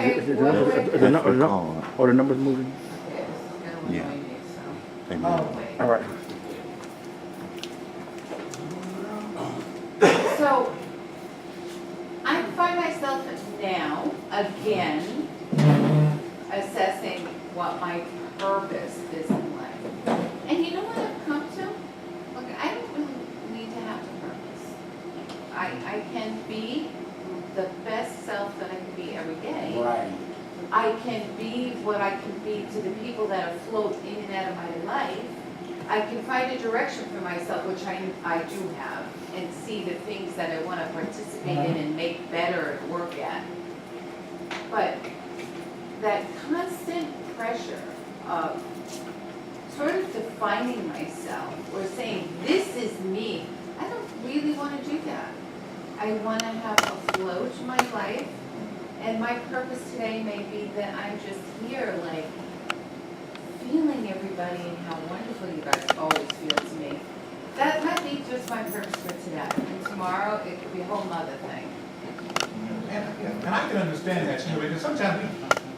Okay, Is the numbers moving? Yeah. So. Amen. All right. So, I find myself now, again, assessing what my purpose is in life. And you know what I've come to? Look, I don't really need to have a purpose. I can be the best self that I can be every day. Right. I can be what I can be to the people that have flowed in and out of my life. I can find a direction for myself, which I do have, and see the things that I want to participate in and make better and work at. But that constant pressure of sort of defining myself or saying, this is me, I don't really want to do that. I want to have a flow to my life, and my purpose today may be that I'm just here, like, feeling everybody and how wonderful you guys always feel to me. That might be just my purpose for today. And tomorrow, it could be a whole nother thing. And I can understand that, you know, because sometimes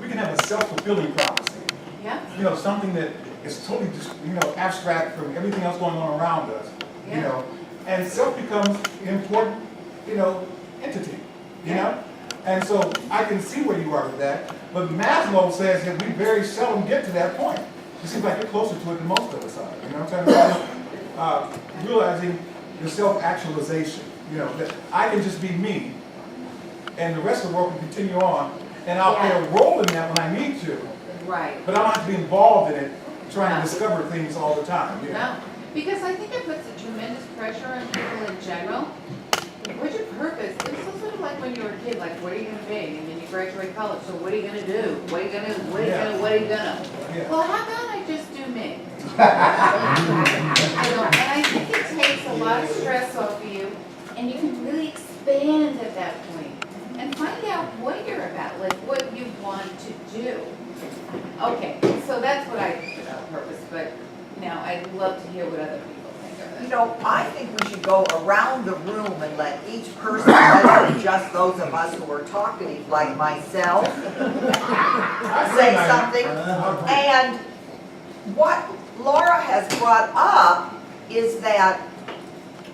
we can have a self-fulfilling prophecy. Yeah? You know, something that is totally just, you know, abstract from everything else going on around us. You Yeah. know, and self becomes an important, you know, entity. You know? And so I can see where you are with that. But Maslow says that we very seldom get to that point. It seems like you're closer to it than most of us are. You know what I'm trying to say? Realizing the self-actualization. You know, that I can just be me, and the rest of the world can continue on, and I'll play a role in that when I need to. Right. But I don't have to be involved in it, trying No. to discover things all the time. You know? No, because I think it puts a tremendous pressure on people in general. What's your purpose? It's also sort of like when you were a kid, like, what are you gonna be? And then you graduate college, so what are you gonna do? What are you gonna? Yeah. Well, how about I just do me? I don't, and I think it takes a lot of stress off of you, and you can really expand at that point and find out what you're about, like what you want to do. Okay, so that's what I think about purpose, but now I'd love to hear what other people think of it. You know, I think we should go around the room and let each person, rather than just those of us who are talkative, like myself, say something. And what Laura has brought up is that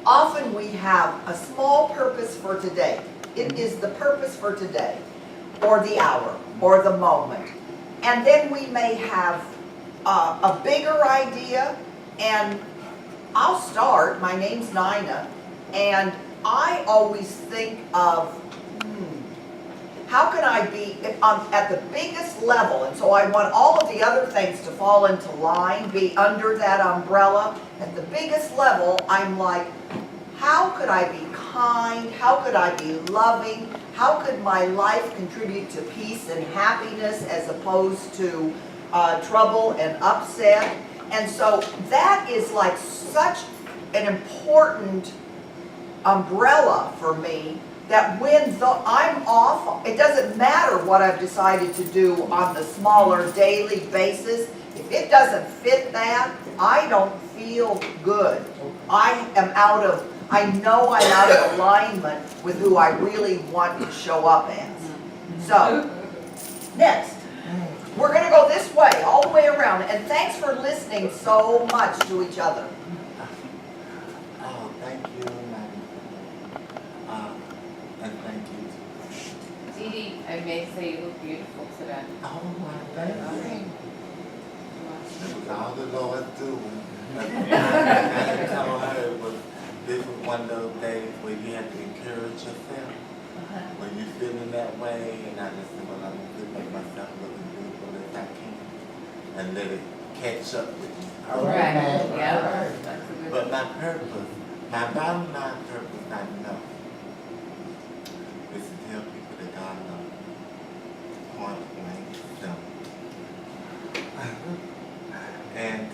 often we have a small purpose for today. It is the purpose for today, or the hour, or the moment. And then we may have a bigger idea, and I'll start. My name's Nina, and I always think of, how can I be at the biggest level? And so I want all of the other things to fall into line, be under that umbrella. At the biggest level, I'm like, how could I be kind? How could I be loving? How could my life contribute to peace and happiness as opposed to trouble and upset? And so that is like such an important umbrella for me that when I'm off, it doesn't matter what I've decided to do on the smaller daily basis. If it doesn't fit that, I don't feel good. I know I'm out of alignment with who I really want to show up as. So, next. We're going to go this way, all the way around. And thanks for listening so much to each other. Oh, thank you, and thank you. Dee Dee, I may say you look beautiful today. Oh, my thank you. It was all the Lord doing. I told her this was one of those days where you have to encourage yourself. When you're feeling that way, and I just said, well, I'm going to make myself look as beautiful as I can, and let it catch up with me. All right, man. Yeah. All right. That's a good But my purpose, my bottom line purpose, I know, is to tell people that God loves them. Point blank, simple. And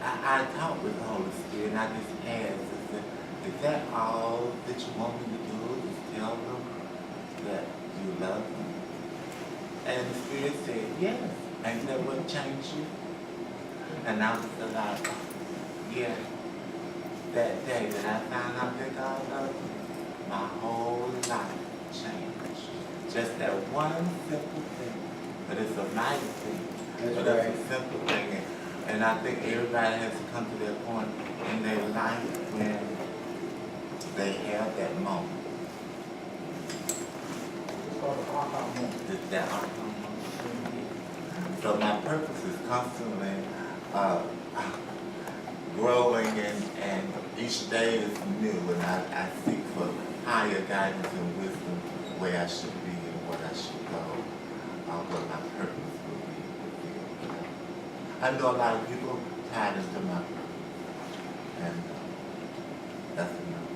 I talked with the Holy Spirit, and I just asked, I said, is that all that you want me to do, is tell them that you love them? And the Spirit said, yes. Ain't that what changed you? And I was like, yeah. That day that I found out that God loved me, my whole life changed. just that one simple thing, but it's a nice thing. But it's a simple thing, and I think everybody has to come to that point in their life when they have that moment. It's called an aha moment. It's that aha moment. So my purpose is constantly growing, and each day is new, and I seek for higher guidance and wisdom where I should be and what I should go, what my purpose will be. I know a lot of people tied into my purpose, and that's enough.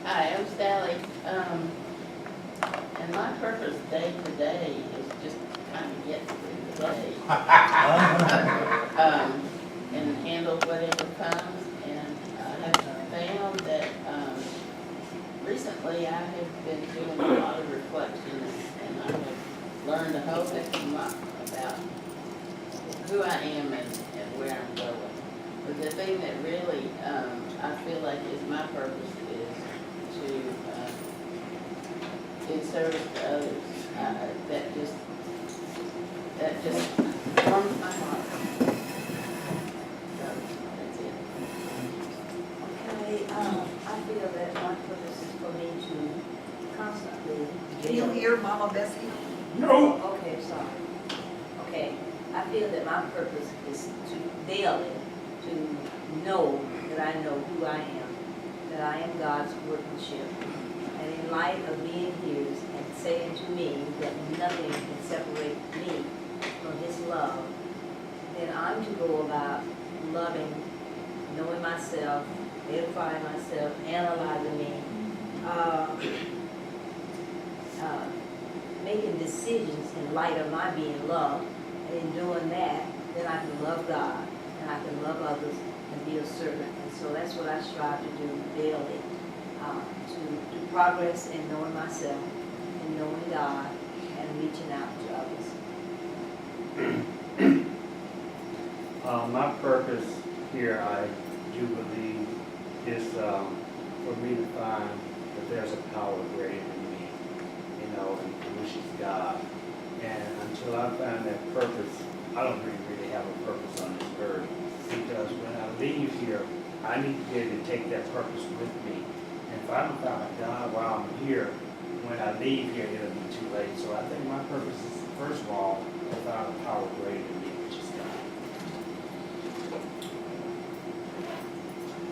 Hi, I'm Sally, and my purpose day to day is just kind of get through the day. And handle whatever comes, and I have found that, recently I have been doing a lot of reflection, and I have learned a whole heck of a lot about who I am and where I'm going. But the thing that really, I feel like is my purpose is to, in service to others. That just warms my heart. So, that's it. Okay, I feel that my purpose is for me to constantly. Can you hear Mama Bessie? No. Okay, sorry. Okay, I feel that my purpose is to daily, to know that I know who I am, that I am God's workmanship. And in light of being His and saying to me that nothing can separate me from His love, then I'm to go about loving, knowing myself, edifying myself, analyzing me, making decisions in light of my being loved. And in doing that, then I can love God and I can love others and be a servant. And so that's what I strive to do daily, to progress in knowing myself and knowing God and reaching out to others. My purpose here, I do believe, is for me to find that there's a power greater than me, which is God. And until I find that purpose, I don't really have a purpose on this earth. Because when I leave here, I need to be able to take that purpose with me. And if I don't find God while I'm here, when I leave here, it'll be too late. So I think my purpose is, first of all, to find a power greater than me, which is God.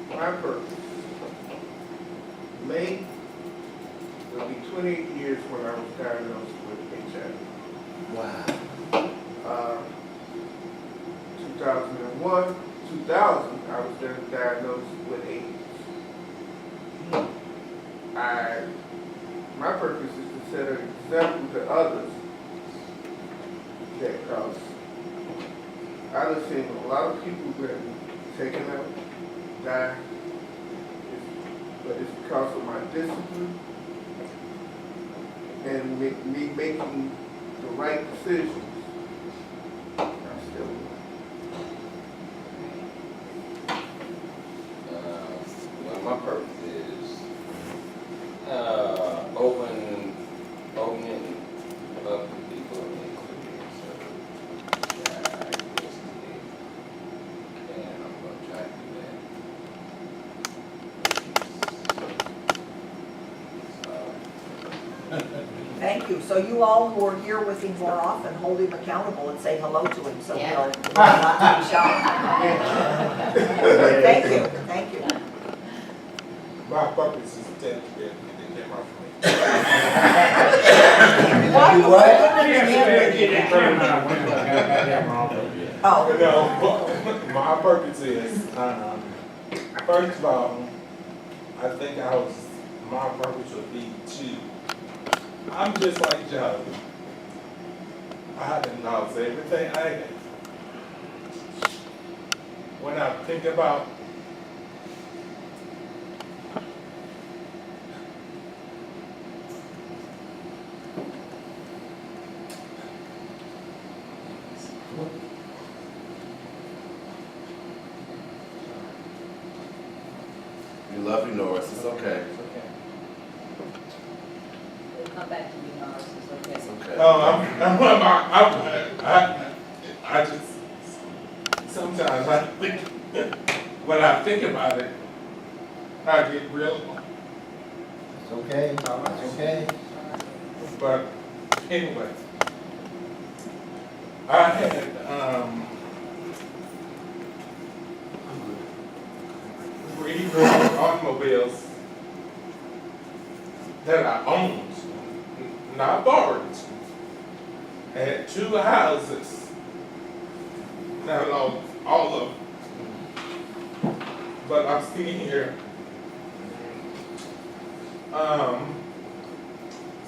My purpose. May will be 28 years when I was diagnosed with HIV. Wow. 2001, 2000, I was then diagnosed with AIDS. My purpose is to set an example to others that cause. I've seen a lot of people been taken out, die, but it's because of my discipline and me making the right decisions. I'm still. Well, my purpose is opening up to people and I'm going to try to do that. Thank you. So you all who are here with him more often, hold him accountable and say hello to him, so Yeah. he'll not to be shy. Thank you, thank you. My purpose is to tell you that they came out for me. Oh, No, my purpose is, first of all, I think my purpose would be I'm just like Joe. I didn't know everything I had. When I think about You love you, Norris. It's okay. come back to you, Norris, it's okay. I just, sometimes I think, when I think about it, I get real, It's okay, it's okay. but anyway. I had, 3 automobiles that I owned, not borrowed. I had 2 houses. Now, I lost all of them. But I'm still here.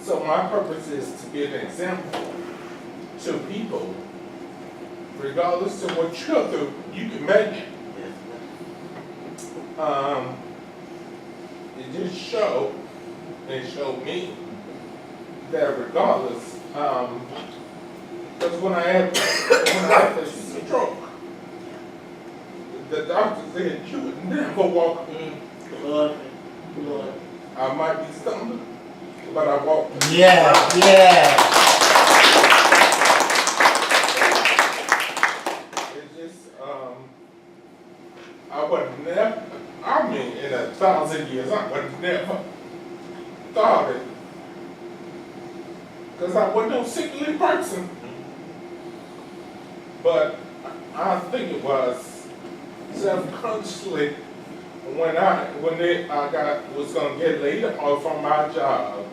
So my purpose is to be an example to people, regardless of what you go through, you can make it. It just showed me that regardless, because when I had this stroke, the doctor said you would never walk. I might be stumbling, but I walked. Yeah, yeah. It's just, I would never, I mean, in 1,000 years, I would never thought it. Because I wasn't no sickly person. But I think it was self-consciously when I was gonna get laid off from my job.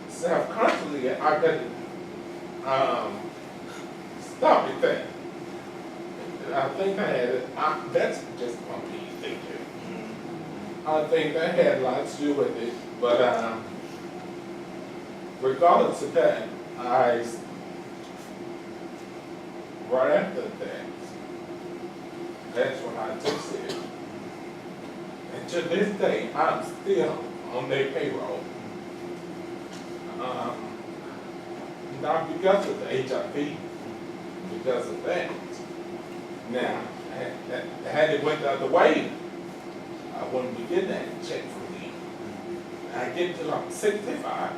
Self-consciously, I couldn't stop it there. I think I had it. That's just my thinking. I think that had a lot to do with it, but regardless of that, right after that, that's when I just said, and to this day, I'm still on their payroll. Not because of the HIV, because of that. Now, had it went the other way, I wouldn't be getting that check from me. I get till I'm 65.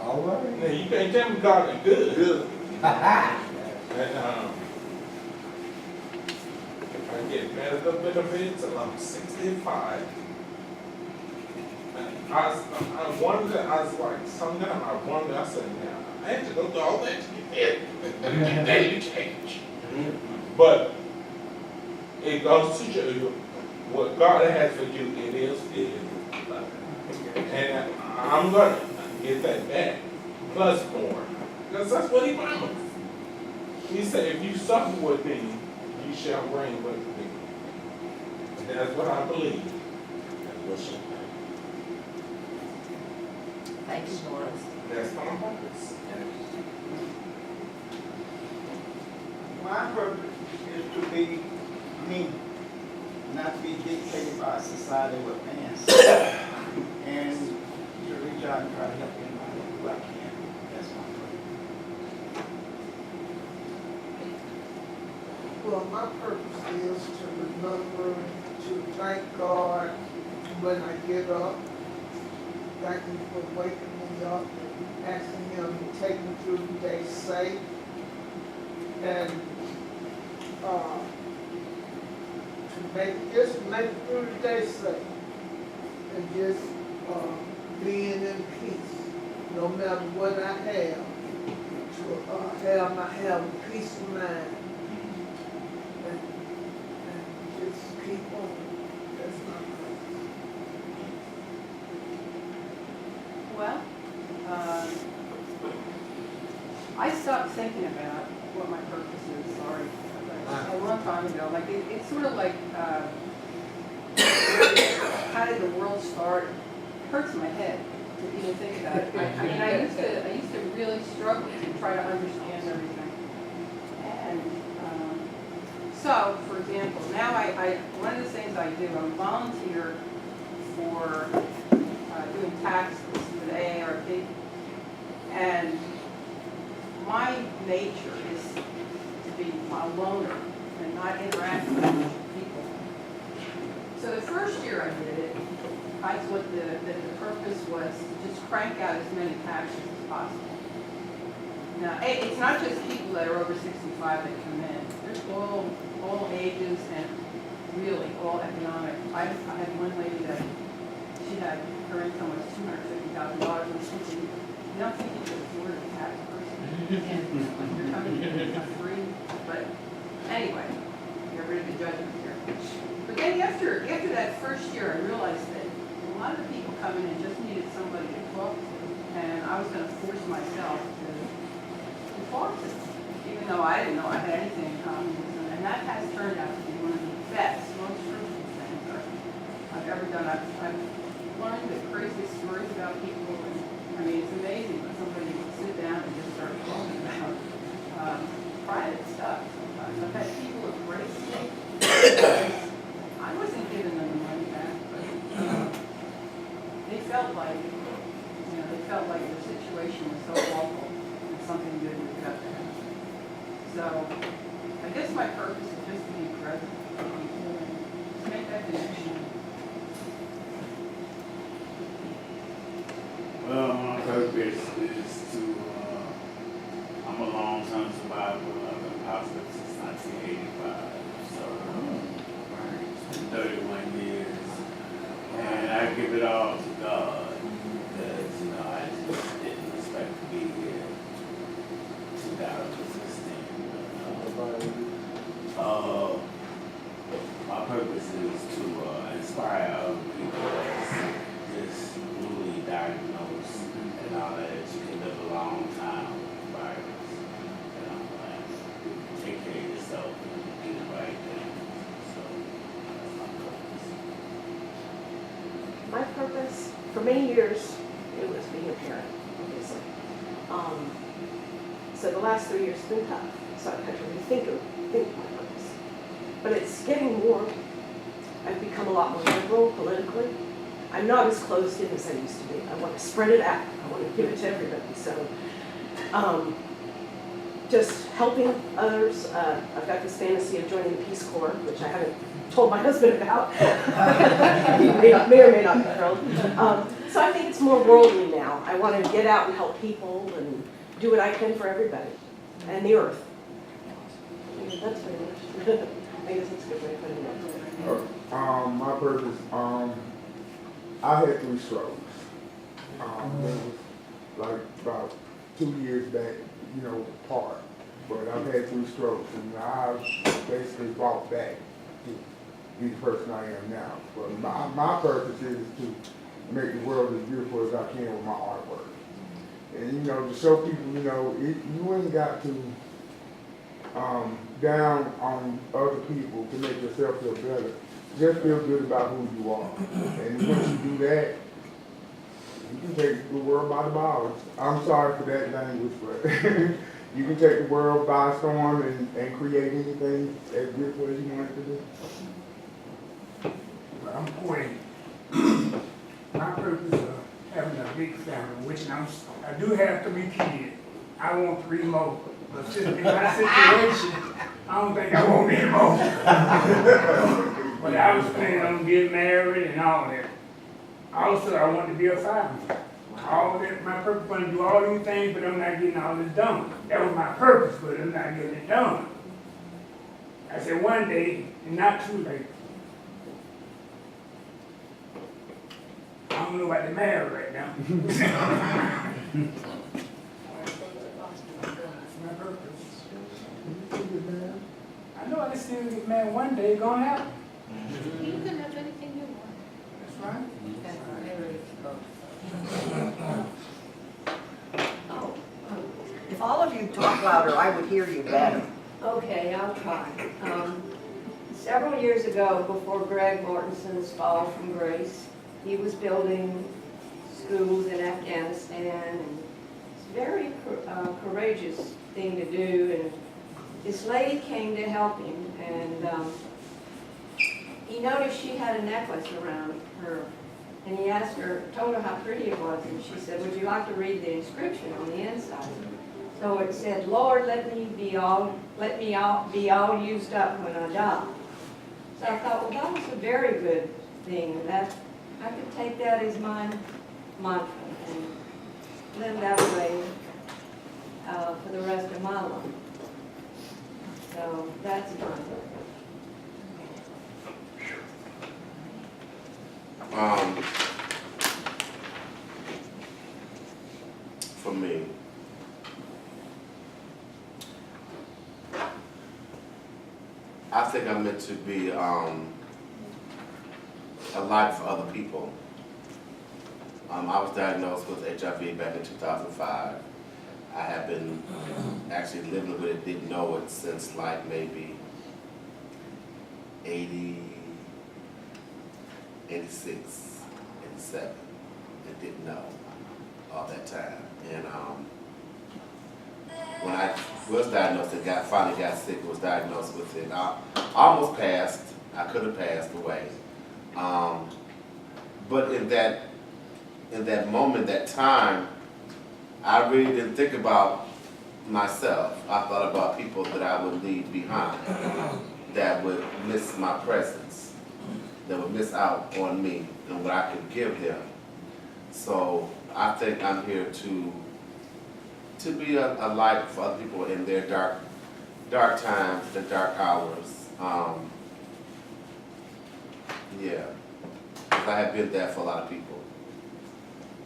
All right. Now, you can't tell me God is good. And I get medical benefits till I'm 65. And I wonder, I was like, sometimes I wonder, I said, now, I had to go through all that to get daily change. But it goes to show you what God has for you, it is. And I'm going to get that back, plus more. Because that's what he promised. He said, if you suffer with me, you shall reign with me. And that's what I believe. Thank you, Norris. That's my purpose. My purpose is to be me, not to be dictated by society what man says, and to reach out and try to help anybody who I can. That's my purpose. Well, my purpose is to remember to thank God when I get up, thank Him for waking me up, asking Him to take me through the day safe, and to make it through the day safe, and just being in peace, no matter what I have, to have a peace of mind. And just keep on. That's my purpose. Well, I stopped thinking about what my purpose is, sorry, a long time ago. Like, it's sort of like, how did the world start? It hurts my head to even think about it. I used to really struggle to try to understand everything. And so, for example, now one of the things I do, I'm a volunteer for doing taxes for the AARP. And my nature is to be a loner and not interact with people. So the first year I did it, I thought that the purpose was to just crank out as many packages as possible. Now, it's not just people that are over 65 that come in. There's all ages and really all economic. I had one lady that she had, her income was $250,000, and I was thinking, you don't think you could afford a tax person? And you're coming in for free, but anyway, get rid of the judgment here. But then after that first year, I realized that a lot of the people coming in just needed somebody to talk to, and I was going to force myself to talk to them, even though I didn't know I had anything in common with them. And that has turned out to be one of the best, most fruitful things I've ever done. I've learned the craziest stories about people, and I mean, it's amazing when somebody will sit down and just start talking about private stuff sometimes. I've had people embrace me. I wasn't giving them the money back, but they felt like, they felt like the situation was so awful and something good was about to happen. So I guess my purpose is just to be present for people and to make that connection. Well, my purpose is to, I'm a long-term survivor. I've been positive since 1985, so 31 years. And I give it all to God, because, I just didn't expect to be here 2016. My purpose is to inspire other people that's just newly diagnosed and all that you can live a long time with the virus. And take care of yourself and do the right thing. So that's my purpose. My purpose, for many years, it was being a parent, obviously. So the last 3 years have been tough, so I've had to rethink my purpose. But it's getting more, I've become a lot more liberal politically. I'm not as closed in as I used to be. I want to spread it out. I want to give it to everybody. So just helping others. I've got this fantasy of joining the Peace Corps, which I haven't told my husband about. He may or may not be thrilled. So I think it's more worldly now. I want to get out and help people and do what I can for everybody and the earth. That's very much. I guess that's a good way of putting it. My purpose, I had 3 strokes. It was like about 2 years back, apart. But I've had 3 strokes, and I've basically brought back to be the person I am now. But my purpose is to make the world as beautiful as I can with my artwork. And, to show people, you ain't got to down on other people to make yourself feel better. Just feel good about who you are. And once you do that, you can take the world by the balls. I'm sorry for that language, but you can take the world by storm and create anything as beautiful as you want it to do. I'm 40. My purpose of having a big family, which I do have 3 kids. I want 3 more. But since in my situation, I don't think I want any more. But I was planning on getting married and all that. Also, I want to be a fireman. All that, my purpose was to do all these things, but I'm not getting all this done. That was my purpose, but I'm not getting it done. I said one day, and not too late. I don't know about the marriage right now. My purpose. I know I can still get married one day, it's gonna happen. You can have anything you want. That's right. If all of you talk louder, I would hear you better. Okay, I'll try. Several years ago, before Greg Mortensen's fall from grace, he was building schools in Afghanistan, and it's a very courageous thing to do. And this lady came to help him, and he noticed she had a necklace around her, and he asked her, told her how pretty it was, and she said, "Would you like to read the inscription on the inside?" So it said, "Lord, let me be all used up when I die." So I thought, well, that was a very good thing, and that I could take that as my mantra and live that way for the rest of my life. So that's my purpose. For me, I think I'm meant to be a light for other people. I was diagnosed with HIV back in 2005. I have been actually living with it, didn't know it since like maybe 80, 86, 87. I didn't know all that time. And when I was diagnosed and finally got sick, was diagnosed with it, I almost passed. I could have passed away. But in that moment, that time, I really didn't think about myself. I thought about people that I would leave behind, that would miss my presence, that would miss out on me and what I could give them. So I think I'm here to be a light for other people in their dark times, the dark hours. Yeah, because I have been there for a lot of people.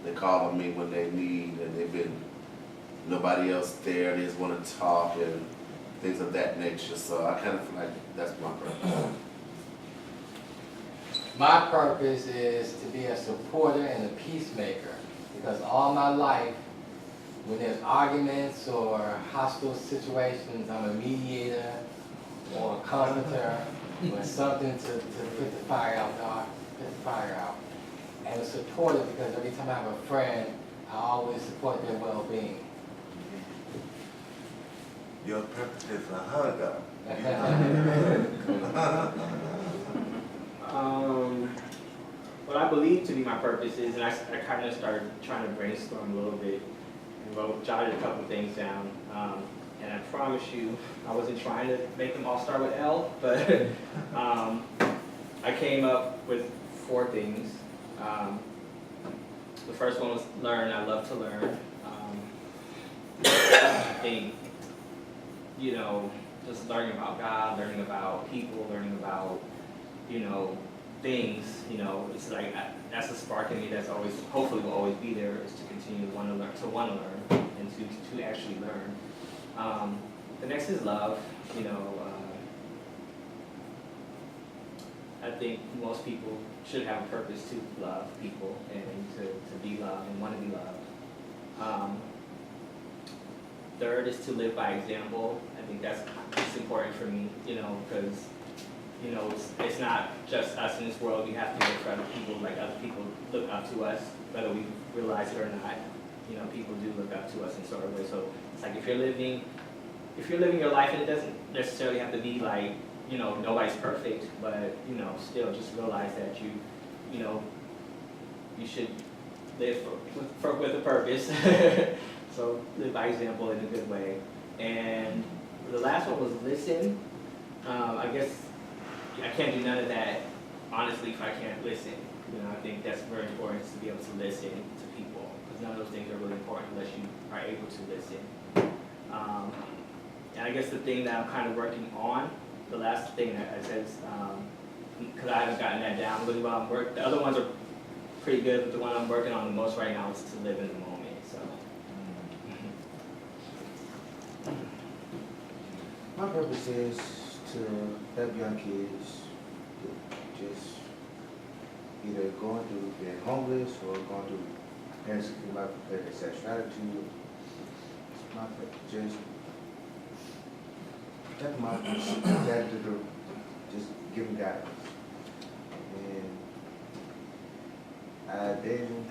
They call on me when they need, and they've been nobody else there. They just want to talk and things of that nature. So I kind of feel like that's my purpose. My purpose is to be a supporter and a peacemaker, because all my life, when there's arguments or hostile situations, I'm a mediator or a comforter, or something to put the fire out, put the fire out. And a supporter, because every time I have a friend, I always support their well-being. Your purpose is a hugger. What I believe to be my purpose is, and I kind of started trying to brainstorm a little bit and jotted a couple things down. And I promise you, I wasn't trying to make them all start with L, but I came up with 4 things. The first one was learn. I love to learn. I think, just learning about God, learning about people, learning about, things, it's like that's a spark in me that's always, hopefully will always be there, is to continue to want to learn and to actually learn. The next is love. I think most people should have a purpose to love people and to be loved and want to be loved. Third is to live by example. I think it's important for me, because it's not just us in this world. We have to look for other people, like other people look up to us, whether we realize it or not. People do look up to us in sort of way. So it's like if you're living your life, and it doesn't necessarily have to be like, nobody's perfect, but still just realize that you should live with a purpose. So live by example in a good way. And the last one was listen. I guess I can't do none of that, honestly, if I can't listen. I think that's very important, to be able to listen to people, because none of those things are really important unless you are able to listen. And I guess the thing that I'm kind of working on, the last thing that I said, because I haven't gotten that down really well, the other ones are pretty good, but the one I'm working on the most right now is to live in the moment. So. My purpose is to help young kids just either going through being homeless or going through parents who might play their sexuality. My purpose, just help my dad to do, just give them guidance. And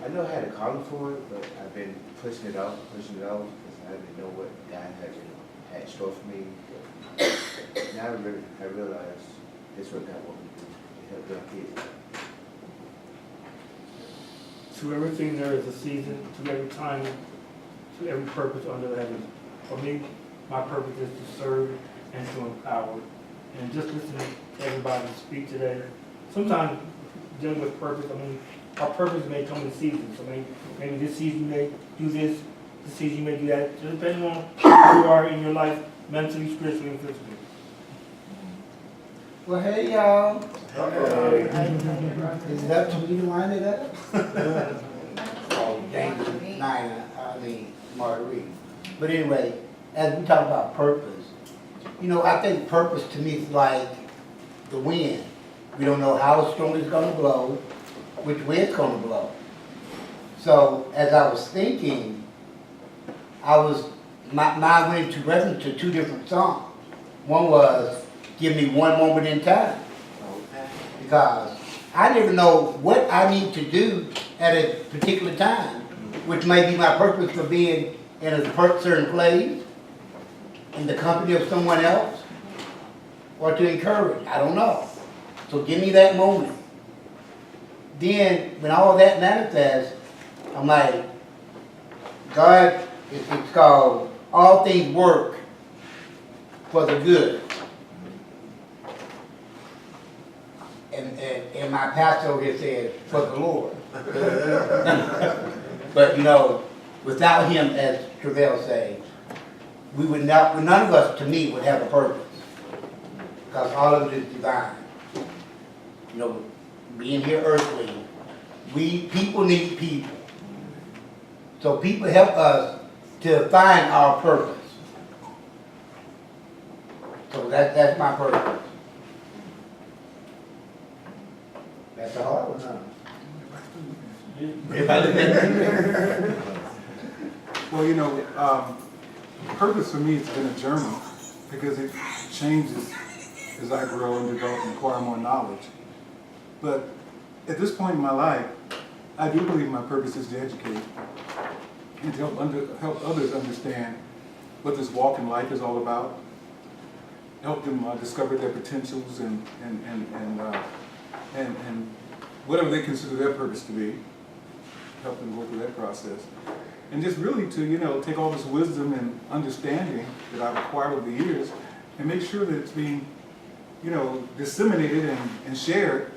I know I had a calling for it, but I've been pushing it off because I didn't know what God had in store for me. But now I realize this is what God wants me to do, to help young kids. To everything there is a season, to every time, to every purpose under the heavens. For me, my purpose is to serve and to empower. And just listening to everybody speak today, sometimes dealing with purpose, I mean, our purpose may come in seasons. So maybe this season you may do this season you may do that, just depending on where you are in your life, mentally, spiritually, and physically. Well, hey, y'all. Is it up to me to wind it up? Oh, dang, I mean, Marguerite. But anyway, as we talk about purpose, you know, I think purpose to me is like the wind. We don't know how strong it's gonna blow, which way it's gonna blow. So, as I was thinking, my mind went into reference to two different songs. One was, give me one moment in time. Because I never know what I need to do at a particular time, which may be my purpose for being in a certain place, in the company of someone else, or to encourage, I don't know. So give me that moment. Then, when all that manifests, I'm like, God, it's called, all things work for the good. And my pastor over here said, for the Lord. But you know, without him, as Travell said, we would not, none of us, to me, would have a purpose. Because all of it is divine. You know, being here earthly, people need people. So people help us to find our purpose. So that's my purpose. That's a hard one, huh? Well, you know, purpose for me has been a journey because it changes as I grow and develop and acquire more knowledge. But at this point in my life, I do believe my purpose is to educate and to help others understand what this walk in life is all about, help them discover their potentials and whatever they consider their purpose to be, help them go through that process. And just really to, you know, take all this wisdom and understanding that I've acquired over the years and make sure that it's being, you know, disseminated and shared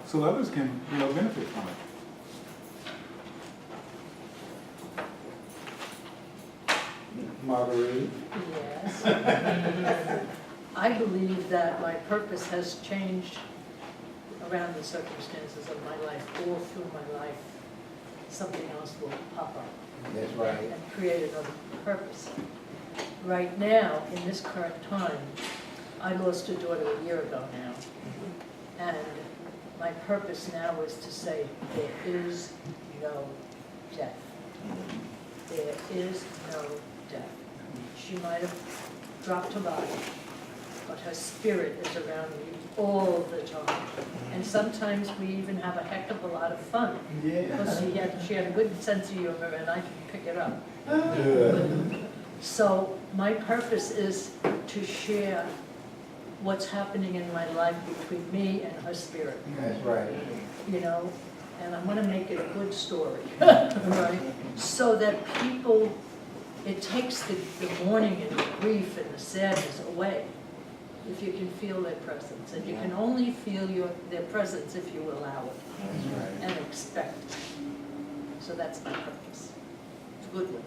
so others can, you know, benefit from it. Marguerite? Yes. I believe that my purpose has changed around the circumstances of my life. All through my life, something else will pop up. That's right. And create another purpose. Right now, in this current time, I lost a daughter a year ago now. And my purpose now is to say, there is no death. There is no death. She might have dropped her body, but her spirit is around me all the time. And sometimes we even have a heck of a lot of fun. Yeah. Because she had a good sense of humor and I can pick it up. Good. So my purpose is to share what's happening in my life between me and her spirit. That's right. You know, and I want to make it a good story, right? So that people, it takes the mourning and the grief and the sadness away if you can feel their presence. And you can only feel their presence if you allow it. That's right. And expect it. So that's my purpose. It's a good one.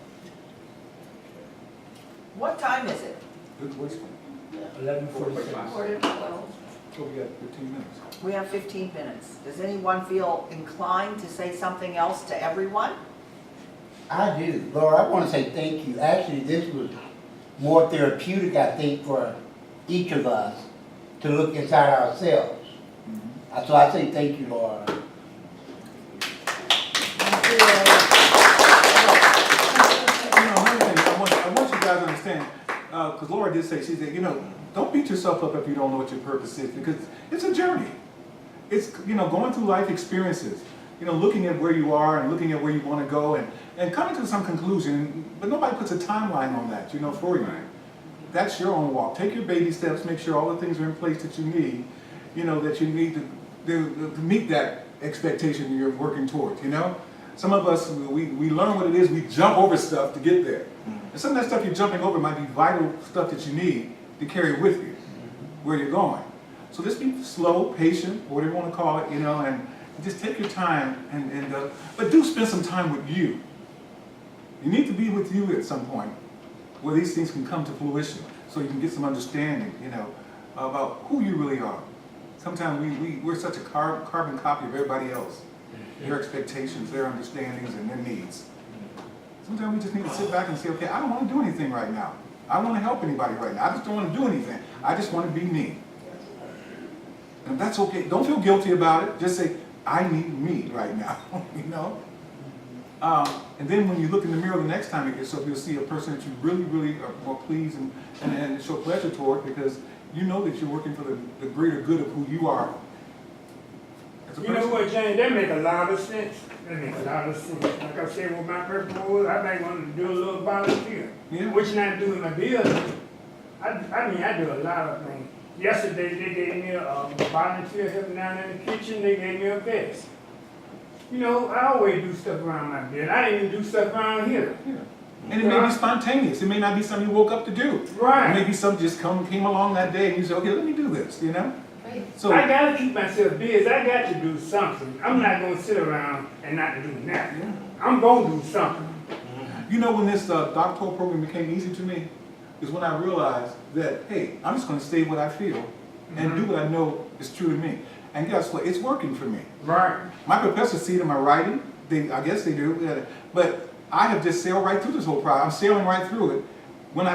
What time is it? Good question. 11:46. Quarter to 12. So we got 15 minutes. We have 15 minutes. Does anyone feel inclined to say something else to everyone? I do. Laura, I want to say thank you. Actually, this was more therapeutic, I think, for each of us to look inside ourselves. So I say thank you, Laura. I want you guys to understand, because Laura did say, she said, you know, don't beat yourself up if you don't know what your purpose is, because it's a journey. It's, you know, going through life experiences, you know, looking at where you are and looking at where you want to go and coming to some conclusion, but nobody puts a timeline on that, you know, for you. That's your own walk. Take your baby steps, make sure all the things are in place that you need, you know, that you need to meet that expectation you're working towards, you know? Some of us, we learn what it is, we jump over stuff to get there. And some of that stuff you're jumping over might be vital stuff that you need to carry with you where you're going. So just be slow, patient, whatever you want to call it, you know, and just take your time but do spend some time with you. You need to be with you at some point where these things can come to fruition so you can get some understanding, you know, about who you really are. Sometimes we're such a carbon copy of everybody else, their expectations, their understandings, and their needs. Sometimes we just need to sit back and say, okay, I don't want to do anything right now. I don't want to help anybody right now. I just don't want to do anything. I just want to be me. And that's okay. Don't feel guilty about it. Just say, I need me right now, you know? And then when you look in the mirror the next time at yourself, you'll see a person that you really, really are more pleased and show pleasure toward, because you know that you're working for the greater good of who you are as a person. You know what, James, that make a lot of sense. That makes a lot of sense. Like I said, what my purpose was, I might want to do a little volunteer. Yeah. Which not doing my building. I do a lot of things. Yesterday, they gave me a volunteer helping down in the kitchen. They gave me a vest. You know, I always do stuff around my bed. I didn't even do stuff around here. Yeah. And it may be spontaneous. It may not be something you woke up to do. Right. Maybe something just came along that day and you said, okay, let me do this, you know? Right. So I gotta keep myself busy. I got to do something. I'm not gonna sit around and not do nothing. Yeah. I'm gonna do something. you know when this doctoral program became easy to me is when I realized that, hey, I'm just gonna say what I feel and do what I know is true to me. And guess what? It's working for me. Right. My professors see it in my writing. I guess they do. But I have just sailed right through this whole process. I'm sailing right through it.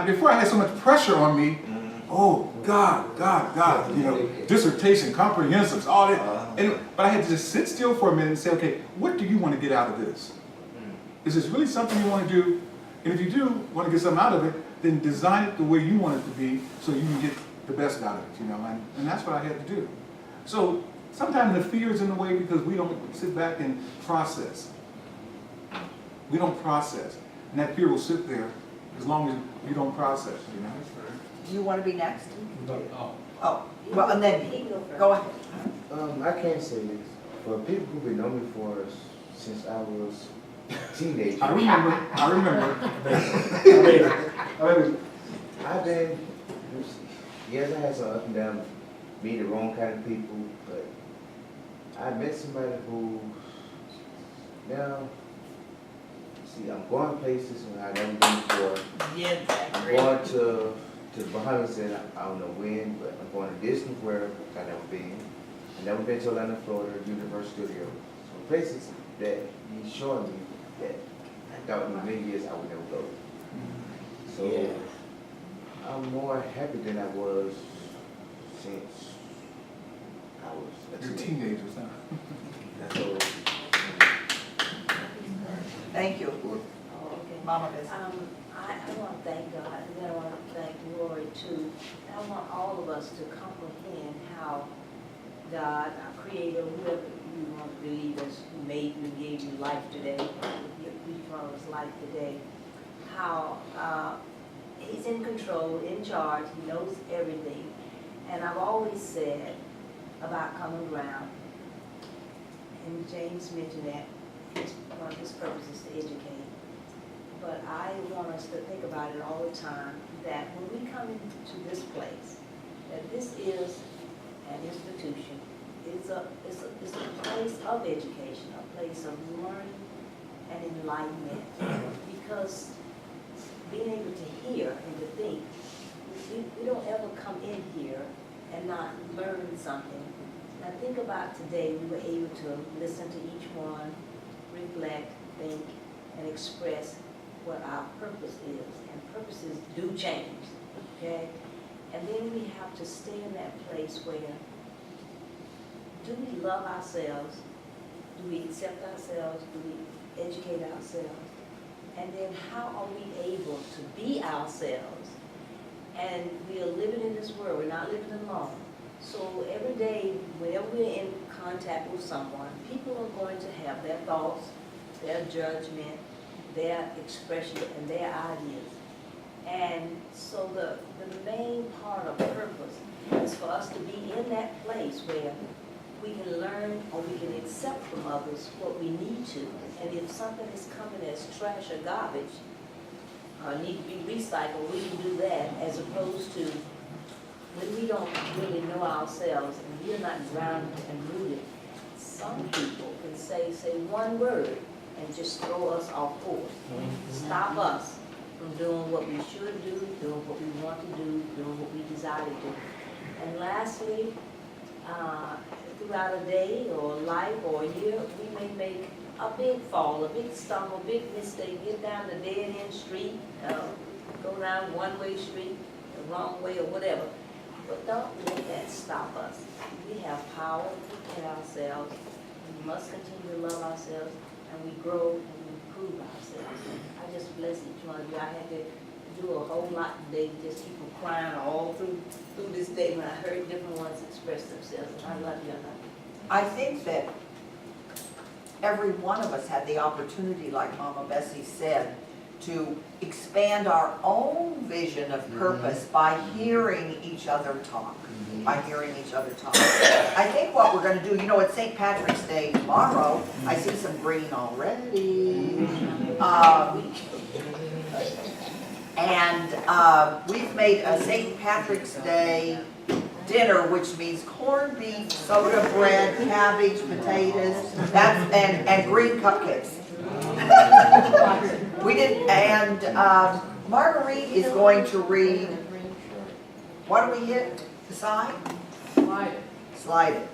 Before I had so much pressure on me, oh, God, you know, dissertation, comprehensives, all that. But I had to just sit still for a minute and say, okay, what do you want to get out of this? Is this really something you want to do? And if you do want to get something out of it, then design it the way you want it to be so you can get the best out of it, you know, and that's what I had to do. So sometimes the fear is in the way because we don't sit back and process. We don't process. And that fear will sit there as long as you don't process, you know. Do you want to be next? Oh. Well, and then, go ahead. I can't say this, but people who've been knowing me for since I was a teenager. I remember. I've been, yes, I had some up and down, meet the wrong kind of people, but I met somebody who, now, see, I'm going places where I've never been before. Yeah, I'm going to the Bahamas, and I don't know when, but I'm going to Disney World, which I've never been. I've never been to Orlando, Florida, Universal Studios. So places that he's showing me that I thought in a million years I would never go. So Yeah. I'm more happy than I was since I was a You're teenager. teenagers, huh? So, Thank you. Okay. Mama Miss. I want to thank God, and then I want to thank Lora too. I want all of us to comprehend how God, our Creator, whoever you want to believe us, who made you, gave you life today, who brought us life today, how He's in control, in charge, He knows everything. And I've always said about common ground, and James mentioned that one of His purposes is to educate. But I want us to think about it all the time, that when we come into this place, that this is an institution, it's a place of education, a place of learning and enlightenment. Because being able to hear and to think, we don't ever come in here and not learn something. Now think about today, we were able to listen to each one, reflect, think, and express what our purpose is, and purposes do change, okay? And then we have to stay in that place where, do we love ourselves? Do we accept ourselves? Do we educate ourselves? And then how are we able to be ourselves? And we are living in this world, we're not living alone. So every day, whenever we're in contact with someone, people are going to have their thoughts, their judgment, their expression, and their ideas. And so the main part of purpose is for us to be in that place where we can learn or we can accept from others what we need to. And if something is coming as trash or garbage, need to be recycled, we can do that, as opposed to when we don't really know ourselves and we're not grounded and rooted, some people can say one word and just throw us off course. Stop us from doing what we should do, doing what we want to do, doing what we desire to do. And lastly, throughout a day or life or a year, we may make a big fall, a big stumble, a big mistake, get down the dead-end street, go down one-way street, the wrong way or whatever. But don't let that stop us. We have power in ourselves. We must continue to love ourselves, and we grow and we improve ourselves. I just bless each one of you. I had to do a whole lot today, just people crying all through this day when I heard different ones express themselves. And I love you. I think that every one of us had the opportunity, like Mama Bessie said, to expand our own vision of purpose by hearing each other talk. I think what we're going to do, you know, it's St. Patrick's Day tomorrow. I see some green already. We've made a St. Patrick's Day dinner, which means corned beef, soda bread, cabbage, potatoes, and green cupcakes. Marguerite is going to read, what do we hit? The sign? Slide it.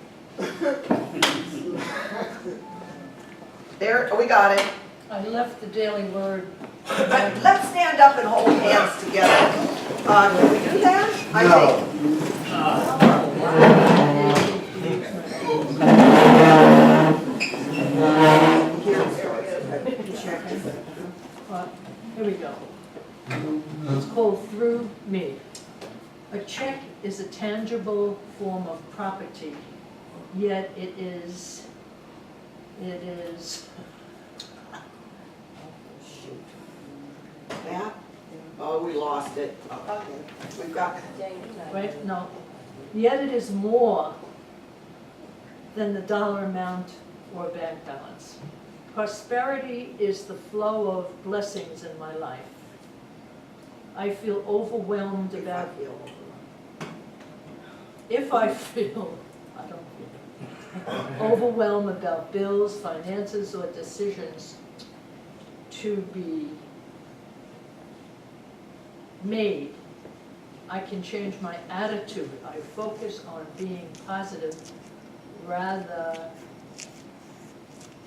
There, we got it. I left the Daily Word. Let's stand up and hold hands together. Can we do that? Here we go. It's called Through Me. A check is a tangible form of property, yet it is, That? Oh, we lost it. We've got right? No. Yet it is more than the dollar amount or bank balance. Prosperity is the flow of blessings in my life. I feel overwhelmed about overwhelmed about bills, finances, or decisions to be made, I can change my attitude. I focus on being positive rather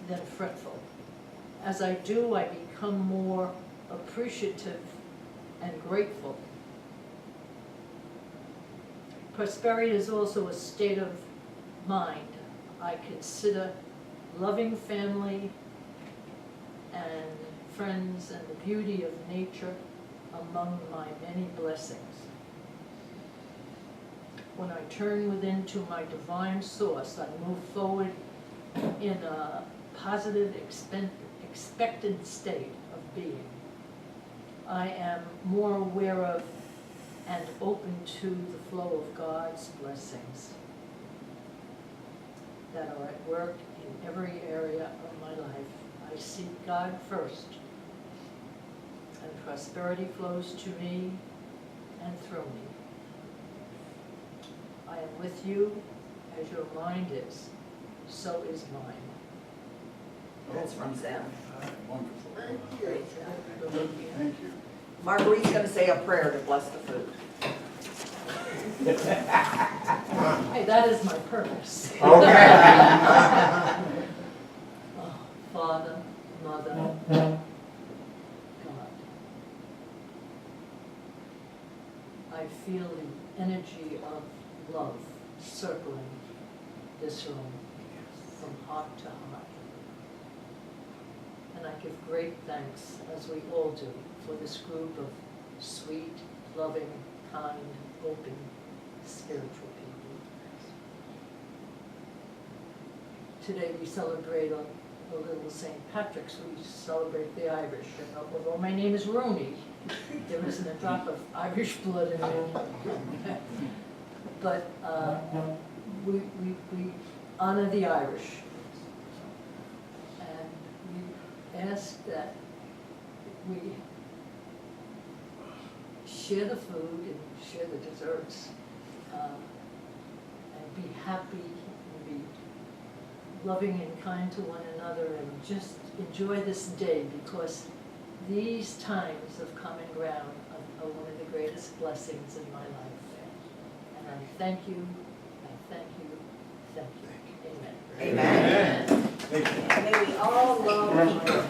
than fretful. As I do, I become more appreciative and grateful. Prosperity is also a state of mind. I consider loving family and friends and the beauty of nature among my many blessings. When I turn within to my divine source, I move forward in a positive, expectant state of being. I am more aware of and open to the flow of God's blessings that are at work in every area of my life. I seek God first, and prosperity flows to me and through me. I am with you as your mind is, so is mine. That's from Sam. Wonderful. Great. Thank you. Marguerite's going to say a prayer to bless the food. Hey, that is my purpose. Okay. Oh, Father, Mother, God. I feel the energy of love circling this room from heart to heart. And I give great thanks, as we all do, for this group of sweet, loving, kind, open, spiritual people. Today we celebrate a little St. Patrick's. We celebrate the Irish. And although my name is Rooney, there isn't a drop of Irish blood in me. But we honor the Irish. And we ask that we share the food and share the desserts. and be happy and be loving and kind to one another and just enjoy this day, because these times of common ground are one of the greatest blessings in my life. And I thank you, I thank you, thank you. Amen. Amen. May we all love each other.